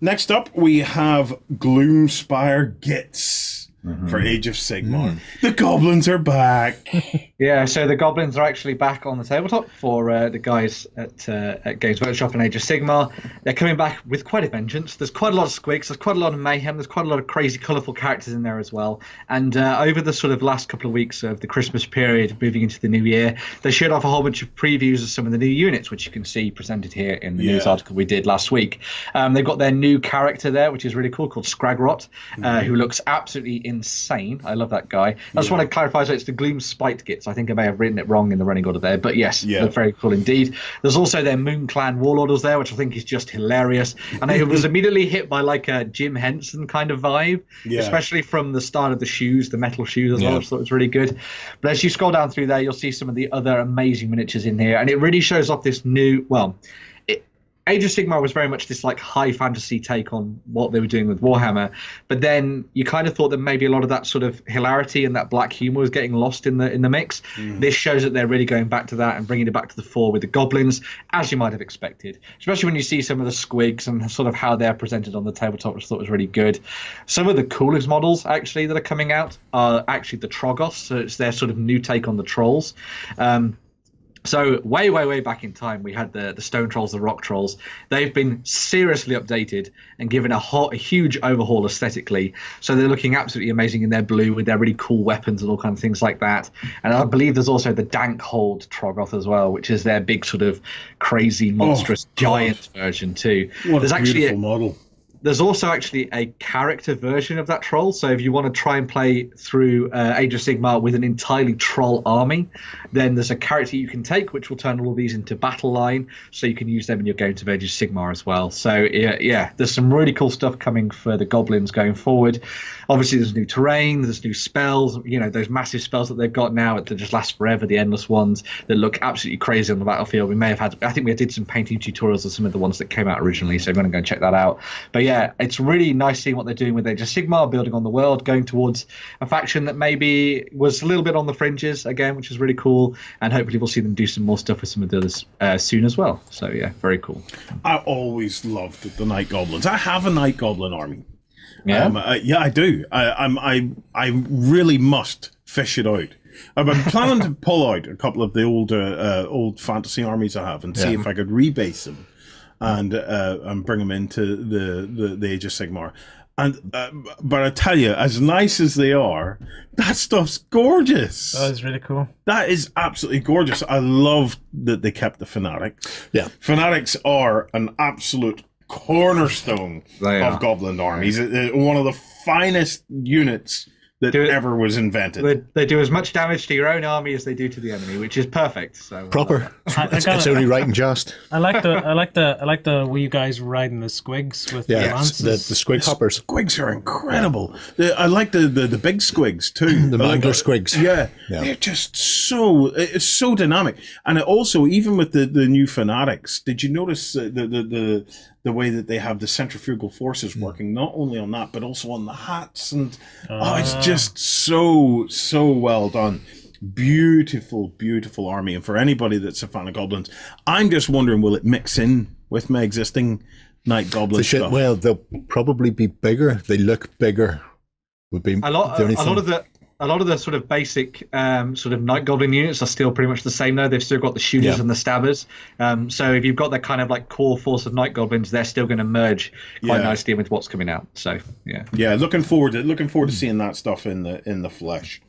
Next up, we have Gloomspite Gitz. For Age of Sigmar. The goblins are back. Yeah, so the goblins are actually back on the tabletop for the guys at Games Workshop and Age of Sigmar. They're coming back with quite a vengeance. There's quite a lot of squigs, there's quite a lot of mayhem, there's quite a lot of crazy, colourful characters in there as well. And over the sort of last couple of weeks of the Christmas period, moving into the new year, they showed off a whole bunch of previews of some of the new units, which you can see presented here in the news article we did last week. They've got their new character there, which is really cool, called Scragrot, who looks absolutely insane. I love that guy. I just want to clarify, so it's the Gloomspite Gitz. I think I may have written it wrong in the running order there, but yes, they're very cool indeed. There's also their Moon Clan Warlords there, which I think is just hilarious. And it was immediately hit by like a Jim Henson kind of vibe, especially from the start of the shoes, the metal shoes as well, which I thought was really good. But as you scroll down through there, you'll see some of the other amazing miniatures in here, and it really shows off this new, Age of Sigmar was very much this like high fantasy take on what they were doing with Warhammer, but then you kind of thought that maybe a lot of that sort of hilarity and that black humor was getting lost in the mix. This shows that they're really going back to that and bringing it back to the fore with the goblins, as you might have expected, especially when you see some of the squigs and sort of how they're presented on the tabletop, which I thought was really good. Some of the coolest models actually that are coming out are actually the Trogos, so it's their sort of new take on the trolls. So way back in time, we had the stone trolls, the rock trolls. They've been seriously updated and given a huge overhaul aesthetically. So they're looking absolutely amazing in their blue with their really cool weapons and all kinds of things like that. And I believe there's also the Dankhold Troggoth as well, which is their big sort of crazy, monstrous giant version too. What a beautiful model. There's also actually a character version of that troll. So if you want to try and play through Age of Sigmar with an entirely troll army, then there's a character you can take, which will turn all of these into battle line. So you can use them in your game to Age of Sigmar as well. So yeah, there's some really cool stuff coming for the goblins going forward. Obviously, there's new terrain, there's new spells. You know, those massive spells that they've got now that just last forever, the endless ones that look absolutely crazy on the battlefield. We may have had, I think we did some painting tutorials of some of the ones that came out originally. So if you want to go and check that out. But yeah, it's really nice seeing what they're doing with Age of Sigmar, building on the world, going towards a faction that maybe was a little bit on the fringes again, which is really cool. And hopefully we'll see them do some more stuff with some of the others soon as well. So yeah, very cool. I always loved the Night Goblins. I have a Night Goblin army. Yeah, yeah, I do. I really must fish it out. I've been planning to pull out a couple of the old fantasy armies I have and see if I could rebase them and bring them into the Age of Sigmar. And but I tell you, as nice as they are, that stuff's gorgeous. Oh, it's really cool. That is absolutely gorgeous. I love that they kept the Fanatics. Yeah, Fanatics are an absolute cornerstone of Goblin armies. One of the finest units that ever was invented. They do as much damage to your own army as they do to the enemy, which is perfect. So proper. It's only right and just. I like the way you guys riding the squigs with the lances. The squig hoppers. Squigs are incredible. I like the big squigs too. The Mangler squigs. Yeah, they're just it's so dynamic. And it also, even with the new Fanatics, did you notice the way that they have the centrifugal forces working, not only on that, but also on the hats, and it's just so well done. Beautiful army. And for anybody that's a fan of goblins, I'm just wondering, will it mix in with my existing Night Goblin stuff? Well, they'll probably be bigger. They look bigger. Would be a lot of the sort of basic sort of Night Goblin units are still pretty much the same though. They've still got the shooters and the stabbers. So if you've got that kind of like core force of Night Goblins, they're still going to merge quite nicely with what's coming out. So yeah. Yeah, looking forward to seeing that stuff in the flesh.